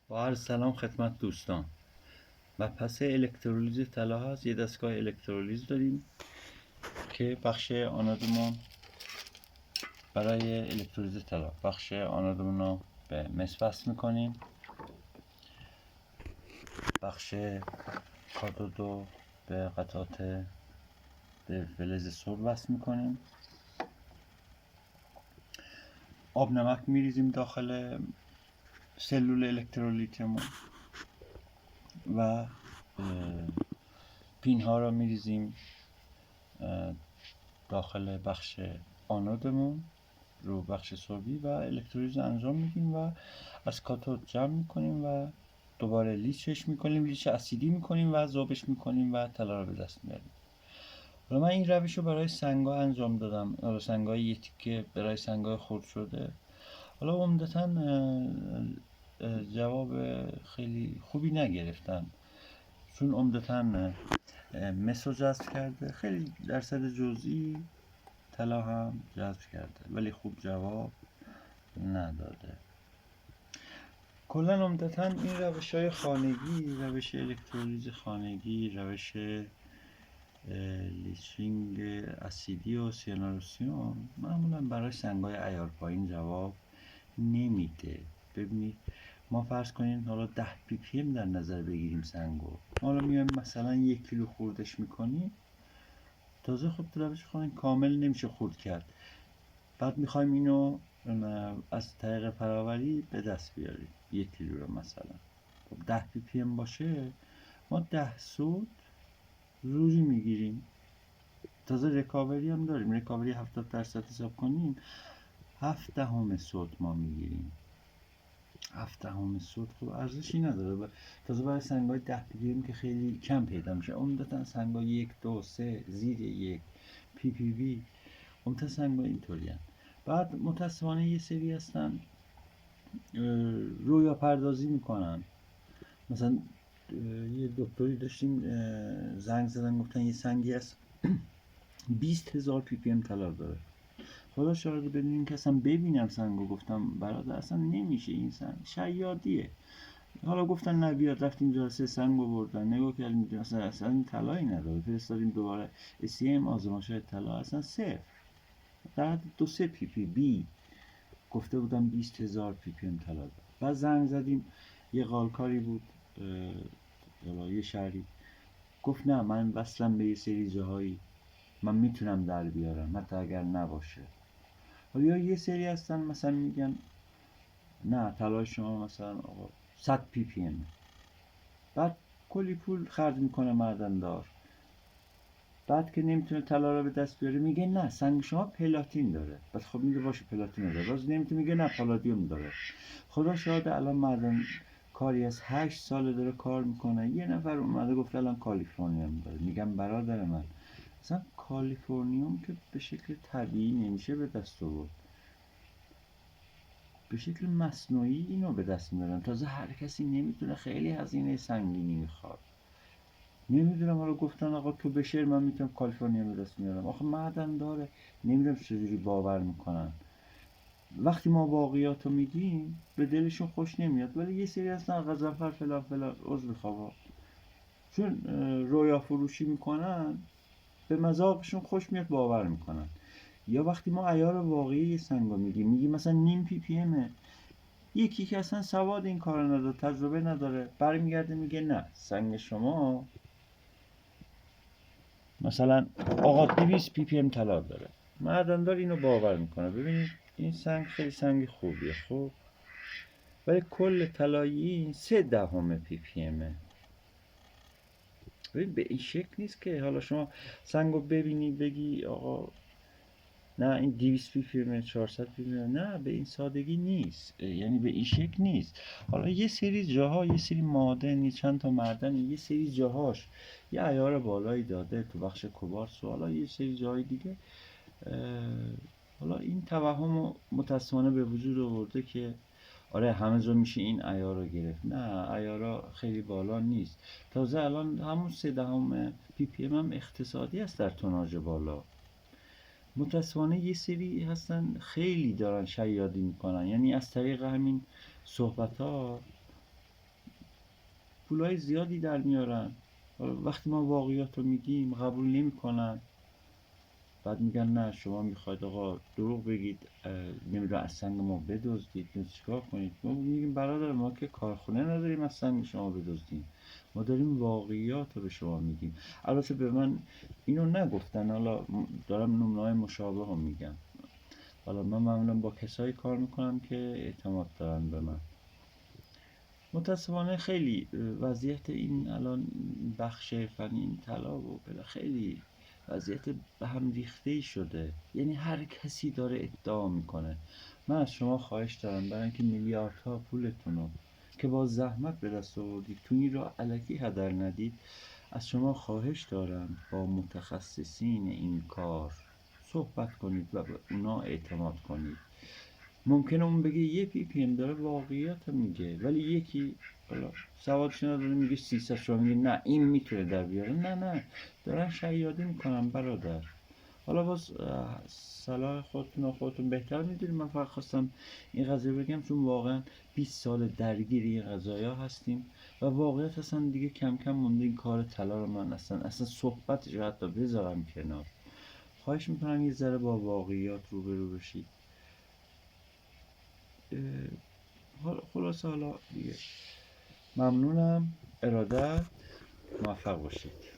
با عرض سلام خدمت دوستان. مبحث الکترولیز طلا هست. یه دستگاه الکترولیز داریم که بخش آنودمون برای الکترولیز طلا بخش آنودمون رو به مس وصل میکنیم، بخش کاتود رو به قطعات به فلز سرب وصل میکنیم، آب نمک میریزیم داخل سلول الکترولیتمون و پین ها رو میریزیم داخل بخش آنودمون رو بخش سربی و الکترولیز انجام میدیم و از کاتود جمع میکنیم و دوباره لیچش میکنیم، لیچ اسیدی میکنیم و ذوبش میکنیم و طلا رو به دست میاریم. حالا من این روش رو برای سنگ‌ها انجام دادم. حالا سنگ‌های یه تیکه برای سنگ‌های خرد شده. حالا عمدتاً جواب خیلی خوبی نگرفتم، چون عمدتاً مس رو جذب کرده، خیلی درصد جزئی طلا هم جذب کرده، ولی خوب جواب نداده. کلا عمدتاً این روش‌های خانگی، روش الکترولیز خانگی، روش لیچینگ اسیدی و سیانوسیون معمولا برای سنگ‌های عیار پایین جواب نمیده. ببینید ما فرض کنیم حالا 10 پی پی ام در نظر بگیریم سنگو، حالا میایم مثلا 1 کیلو خوردش میکنیم، تازه خب روش خانگی کامل نمیشه خورد کرد، بعد میخوایم اینو از طریق فراوری به دست بیاریم 1 کیلو رو مثلا. خب 10 پی پی ام باشه، ما 10 سود روزی میگیریم، تازه رکاوری هم داریم، رکاوری 70% حساب کنیم 0.7 سود ما میگیریم. 0.7 سود خب ارزشی نداره، تازه برای سنگ‌های 10 پی پی ام که خیلی کم پیدا میشه. عمدتاً سنگ‌های 1 2 3 زیر 1 پی پی وی عمدتاً سنگ‌ها اینطوری هستند. بعد متاسفانه یه سری هستن رویا پردازی میکنن. مثلا یه دکتری داشتیم زنگ زدن گفتن یه سنگی هست 20,000 پی پی ام طلا داره. خدا شاهده بدون این که اصلا ببینم سنگو، گفتم برادر اصلا نمیشه، این سنگ شیادیه. حالا گفتن نه بیاد، رفتیم جلسه سنگو بردن نگاه کردیم اصلا این طلایی نداره، فرستادیم دوباره SEM آزمایش طلا اصلا صفر، در 2-3 پی پی بی گفته بودم 20,000 پی پی ام طلا داره. بعد زنگ زدیم یه قالکاری بود یه شهری، گفت نه من وصلم به یه سری جاهایی من میتونم در بیارم حتی اگر نباشه. یا یه سری هستن مثلا میگن نه طلای شما مثلا 100 پی پی ام، بعد کلی پول خرج میکنه معدن‌دار، بعد که نمیتونه طلا رو به دست بیاره میگه نه سنگ شما پلاتین داره. بعد خب میگه باشه پلاتین داره، باز نمیتونه، میگه نه پالادیوم داره. خدا شاهد الان معدن کاری از 8 سال داره کار میکنه، یه نفر اومده گفت الان کالیفرنیوم داره. میگم برادر من اصلا کالیفرنیوم که به شکل طبیعی نمیشه به دست آورد، به شکل مصنوعی اینو به دست میارن. تازه هر کسی نمیتونه، خیلی هزینه سنگینی میخواد. نمیدونم حالا گفتن آقا تو بشر من میتونم کالیفرنیا به دست میارم، آخه معدن داره، نمیدونم چجوری باور میکنن. وقتی ما واقعیات رو میگیم به دلشون خوش نمیاد، ولی یه سری هستن غضنفر فلان فلان عضو خوابا، چون رویا فروشی میکنن به مذاقشون خوش میاد باور میکنن. یا وقتی ما عیار واقعی یه سنگ رو میگیم، میگیم مثلا نیم پی پی امه، یکی که اصلا سواد این کار نداره، تجربه نداره، برمیگرده میگه نه سنگ شما مثلا آقا 200 پی پی ام طلا داره، معدن‌دار اینو باور میکنه. ببینید این سنگ خیلی سنگ خوبیه خب، ولی کل طلایی 0.3 پی پی امه. ببین به این شکل نیست که حالا شما سنگو ببینی بگی آقا نه این 200 پی پی ام 400 پی پی ام، نه به این سادگی نیست، یعنی به این شکل نیست. حالا یه سری جاها یه سری معادن، یه چند تا معدن یه سری جاهاش یه عیار بالایی داده تو بخش کوارتز، حالا یه سری جای دیگه حالا این توهم متاسفانه به وجود آورده که آره همه جا میشه این عیار رو گرفت. نه عیارا خیلی بالا نیست، تازه الان همون 0.3 پی پی ام هم اقتصادی است در توناژ بالا. متاسفانه یه سری هستن خیلی دارن شیادی میکنن، یعنی از طریق همین صحبت ها پولای زیادی در میارن. وقتی ما واقعیات رو میگیم قبول نمیکنن، بعد میگن نه شما میخواید آقا دروغ بگید، نمیدونم از سنگ ما بدزدید، چیکار کنید؟ ما میگیم برادر ما که کارخونه نداریم از سنگ شما بدزدیم، ما داریم واقعیات رو به شما میگیم. البته به من اینو نگفتن، حالا دارم نمونه‌های مشابه رو میگم. حالا من معمولا با کسایی کار میکنم که اعتماد دارن به من. متاسفانه خیلی وضعیت این الان بخش فنی این طلا و خیلی وضعیت به هم ریخته ای شده. یعنی هر کسی داره ادعا میکنه. من از شما خواهش دارم برای اینکه میلیاردها پولتون رو که با زحمت به دست آوردید تو این را الکی هدر ندید، از شما خواهش دارم با متخصصین این کار صحبت کنید و به اونا اعتماد کنید. ممکنه اون بگه یه پی پی ام داره واقعیت میگه، ولی یکی حالا سوادش نداره میگه 300، شما میگه نه این میتونه در بیاره. نه دارن شیادی میکنن برادر. حالا باز صلاح خودتون بهتر میدونید. من فقط خواستم این قضیه بگم چون واقعا 20 سال درگیر این قضایا هستیم و واقعیت اصلا دیگه کم کم مونده این کار طلا رو من اصلا صحبتش رو حتی بذارم کنار. خواهش میکنم یه ذره با واقعیات روبرو بشید. خلاصه حالا دیگه ممنونم. ارادت. موفق باشید.